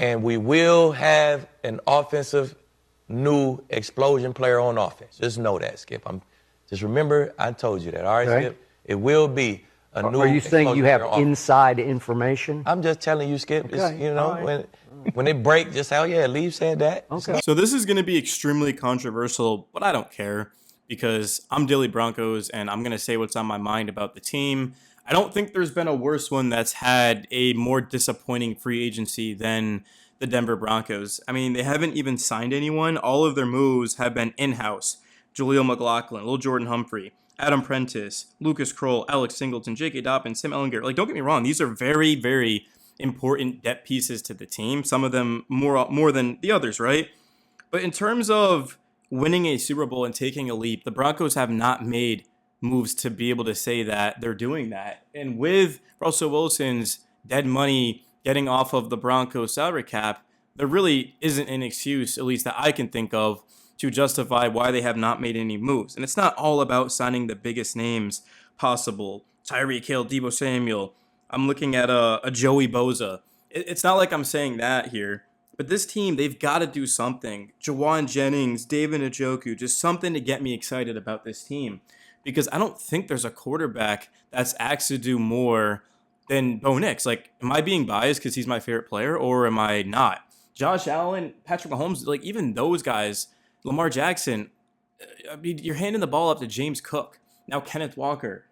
and we will have an offensive new explosion player on offense. Just know that, Skip. Just remember I told you that. All right, Okay. Skip? It will be a new. Are you saying you have player on offense. inside information? I'm just telling you, Skip. Okay. It's, you know, All right. when they break, just how Leaf said that. Okay. So this is going to be extremely controversial, but I don't care because I'm Dilly Broncos and I'm going to say what's on my mind about the team. I don't think there's been a worse one that's had a more disappointing free agency than the Denver Broncos. I mean, they haven't even signed anyone. All of their moves have been in-house. Jaleel McLaughlin, Lil Jordan Humphrey, Adam Prentice, Lucas Kroll, Alex Singleton, J.K. Dobbins, Tim Ellinger. Like, don't get me wrong. These are very, very important depth pieces to the team. Some of them more than the others, right? But in terms of winning a Super Bowl and taking a leap, the Broncos have not made moves to be able to say that they're doing that. And with Russell Wilson's dead money getting off of the Broncos salary cap, there really isn't an excuse, at least that I can think of, to justify why they have not made any moves. And it's not all about signing the biggest names possible. Tyreek Hill, Deebo Samuel. I'm looking at a Joey Bosa. It's not like I'm saying that here. But this team, they've got to do something. Jawan Jennings, David Njoku, just something to get me excited about this team. Because I don't think there's a quarterback that's asked to do more than Bo Nix. Like, am I being biased because he's my favorite player, or am I not? Josh Allen, Patrick Mahomes, like even those guys, Lamar Jackson, I mean, you're handing the ball up to James Cook. Now Kenneth Walker,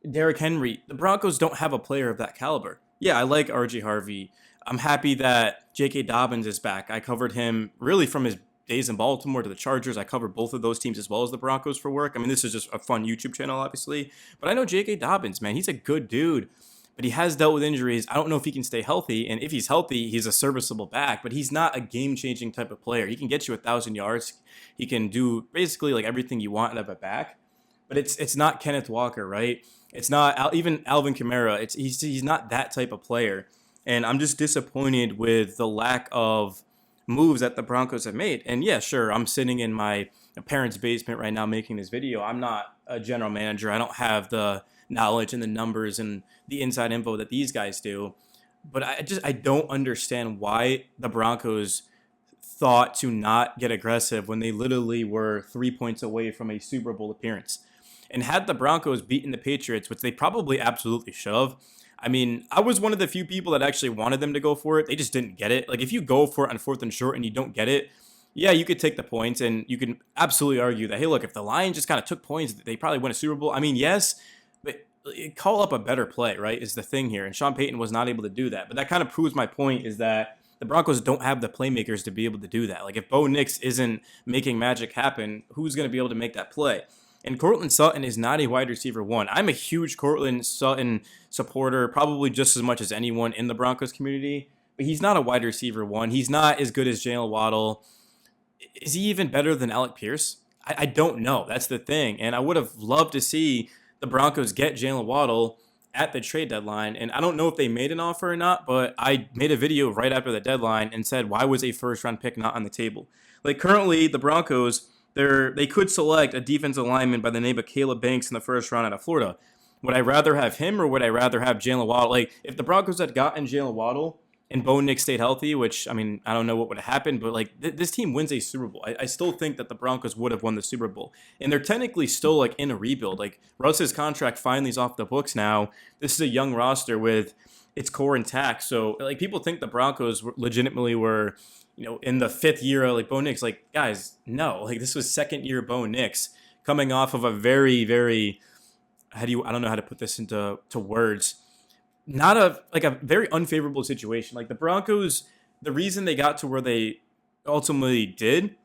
Derrick Henry. The Broncos don't have a player of that caliber. Yeah, I like R.J. Harvey. I'm happy that J.K. Dobbins is back. I covered him really from his days in Baltimore to the Chargers. I covered both of those teams as well as the Broncos for work. I mean, this is just a fun YouTube channel, obviously. But I know J.K. Dobbins, man. He's a good dude. But he has dealt with injuries. I don't know if he can stay healthy. And if he's healthy, he's a serviceable back. But he's not a game-changing type of player. He can get you 1,000 yards. He can do basically like everything you want out of a back. But it's not Kenneth Walker, right? It's not even Alvin Kamara. He's not that type of player. And I'm just disappointed with the lack of moves that the Broncos have made. And yeah, sure, I'm sitting in my parents' basement right now making this video. I'm not a general manager. I don't have the knowledge and the numbers and the inside info that these guys do. But I don't understand why the Broncos thought to not get aggressive when they literally were 3 points away from a Super Bowl appearance. And had the Broncos beaten the Patriots, which they probably absolutely should have, I mean, I was one of the few people that actually wanted them to go for it. They just didn't get it. Like, if you go for it on 4th and short and you don't get it, yeah, you could take the points and you can absolutely argue that, hey, look, if the Lions just kind of took points, they probably win a Super Bowl. I mean, yes, but call up a better play, right, is the thing here. And Sean Payton was not able to do that. But that kind of proves my point is that the Broncos don't have the playmakers to be able to do that. Like, if Bo Nix isn't making magic happen, who's going to be able to make that play? And Courtland Sutton is not a wide receiver one. I'm a huge Courtland Sutton supporter, probably just as much as anyone in the Broncos community. But he's not a wide receiver one. He's not as good as Jalen Waddle. Is he even better than Alec Pierce? I don't know. That's the thing. And I would have loved to see the Broncos get Jalen Waddle at the trade deadline. And I don't know if they made an offer or not, but I made a video right after the deadline and said, why was a first-round pick not on the table? Like, currently, the Broncos, they could select a defensive lineman by the name of Caleb Banks in the first round out of Florida. Would I rather have him or would I rather have Jalen Waddle? Like, if the Broncos had gotten Jalen Waddle and Bo Nix stayed healthy, which, I mean, I don't know what would have happened, but, like, this team wins a Super Bowl. I still think that the Broncos would have won the Super Bowl. And they're technically still, like, in a rebuild. Like, Russ's contract finally is off the books now. This is a young roster with its core intact. So, like, people think the Broncos legitimately were, you know, in the 5th year of, like, Bo Nix. Like, guys, no. Like, this was 2nd year Bo Nix coming off of a very, very, I don't know how to put this into words. Not a very unfavorable situation. Like, the Broncos, the reason they got to where they ultimately did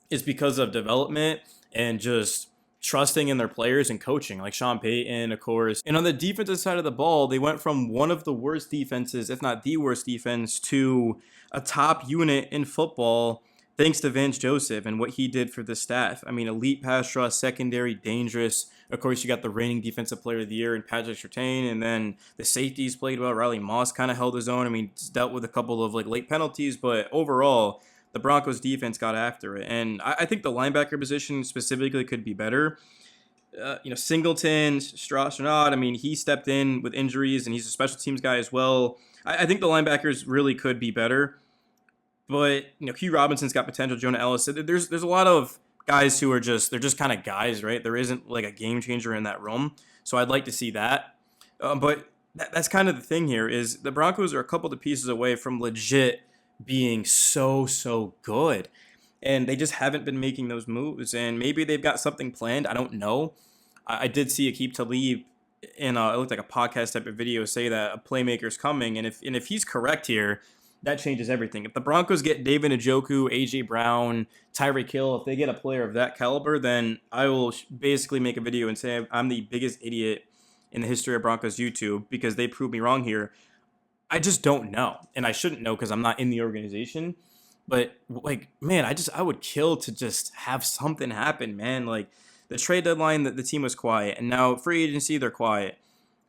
is because of development and just trusting in their players and coaching, like Sean Payton, of course. And on the defensive side of the ball, they went from one of the worst defenses, if not the worst defense, to a top unit in football thanks to Vance Joseph and what he did for the staff. I mean, elite pass rush, secondary, dangerous. Of course, you got the reigning defensive player of the year in Patrick Surtain, and then the safeties played well. Riley Moss kind of held his own. I mean, dealt with a couple of, like, late penalties, but overall, the Broncos defense got after it. And I think the linebacker position specifically could be better. Singleton, Strauss or not, I mean, he stepped in with injuries, and he's a special teams guy as well. I think the linebackers really could be better. But Hugh Robinson's got potential. Jonah Ellis. There's a lot of guys who are they're just kind of guys, right? There isn't like a game changer in that room. So I'd like to see that. But that's kind of the thing here is the Broncos are a couple of pieces away from legit being so good. And they just haven't been making those moves. And maybe they've got something planned. I don't know. I did see Aqib Talib in it looked like a podcast type of video say that a playmaker's coming. And if he's correct here, that changes everything. If the Broncos get David Njoku, A.J. Brown, Tyreek Hill, if they get a player of that caliber, then I will basically make a video and say I'm the biggest idiot in the history of Broncos YouTube because they proved me wrong here. I just don't know. And I shouldn't know because I'm not in the organization. But, like, man, I would kill to just have something happen, man. Like, the trade deadline, the team was quiet. And now free agency, they're quiet.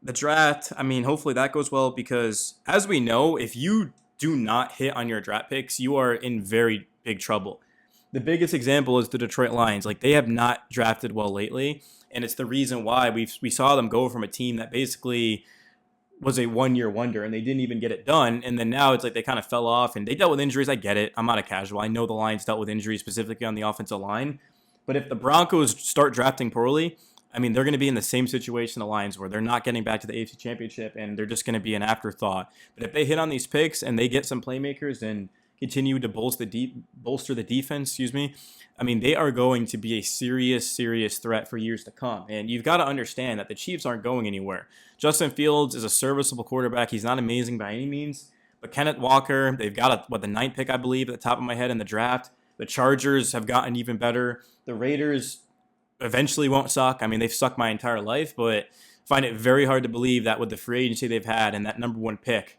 The draft, I mean, hopefully that goes well because, as we know, if you do not hit on your draft picks, you are in very big trouble. The biggest example is the Detroit Lions. Like, they have not drafted well lately, and it's the reason why we saw them go from a team that basically was a one-year wonder, and they didn't even get it done, and then now it's like they kind of fell off, and they dealt with injuries. I get it. I'm not a casual. I know the Lions dealt with injuries specifically on the offensive line, but if the Broncos start drafting poorly, I mean, they're going to be in the same situation the Lions were. They're not getting back to the AFC Championship, and they're just going to be an afterthought. But if they hit on these picks and they get some playmakers and continue to bolster the defense, I mean, they are going to be a serious threat for years to come. And you've got to understand that the Chiefs aren't going anywhere. Justin Fields is a serviceable quarterback. He's not amazing by any means. But Kenneth Walker, they've got the 9th pick, I believe, at the top of my head in the draft. The Chargers have gotten even better. The Raiders eventually won't suck. I mean, they've sucked my entire life, but find it very hard to believe that with the free agency they've had and that number 1 pick,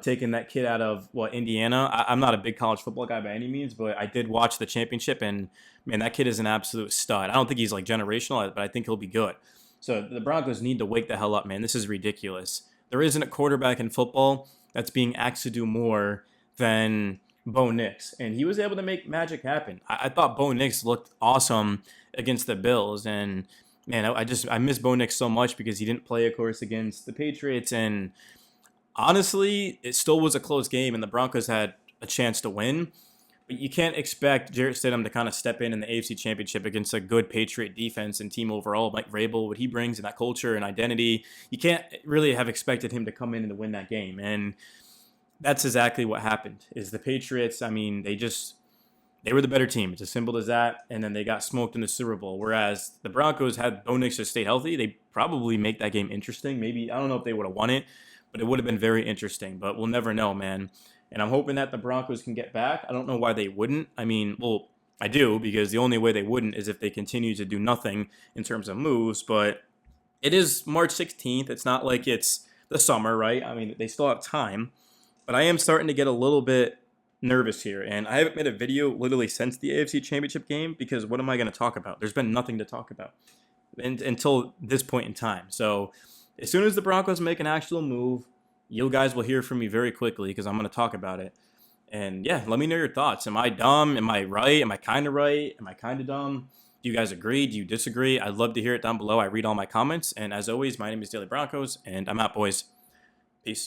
taking that kid out of Indiana. I'm not a big college football guy by any means, but I did watch the championship, and man, that kid is an absolute stud. I don't think he's like generational, but I think he'll be good. So the Broncos need to wake the hell up, man. This is ridiculous. There isn't a quarterback in football that's being asked to do more than Bo Nix, and he was able to make magic happen. I thought Bo Nix looked awesome against the Bills, and man, I miss Bo Nix so much because he didn't play, of course, against the Patriots, and honestly, it still was a close game, and the Broncos had a chance to win. But you can't expect Jarrett Stidham to kind of step in the AFC Championship against a good Patriot defense and team overall. Mike Vrabel, what he brings in that culture and identity, you can't really have expected him to come in and to win that game. And that's exactly what happened. Is the Patriots, I mean, they were the better team. It's as simple as that. And then they got smoked in the Super Bowl. Whereas the Broncos, had Bo Nix just stayed healthy, they probably make that game interesting. Maybe, I don't know if they would have won it, but it would have been very interesting. But we'll never know, man. And I'm hoping that the Broncos can get back. I don't know why they wouldn't. I mean, well, I do, because the only way they wouldn't is if they continue to do nothing in terms of moves. But it is March 16th. It's not like it's the summer, right? I mean, they still have time. But I am starting to get a little bit nervous here. And I haven't made a video literally since the AFC Championship game, because what am I going to talk about? There's been nothing to talk about until this point in time. So as soon as the Broncos make an actual move, you guys will hear from me very quickly because I'm going to talk about it. And yeah, let me know your thoughts. Am I dumb? Am I right? Am I kind of right? Am I kind of dumb? Do you guys agree? Do you disagree? I'd love to hear it down below. I read all my comments. And as always, my name is Daily Broncos, and I'm out, boys. Peace.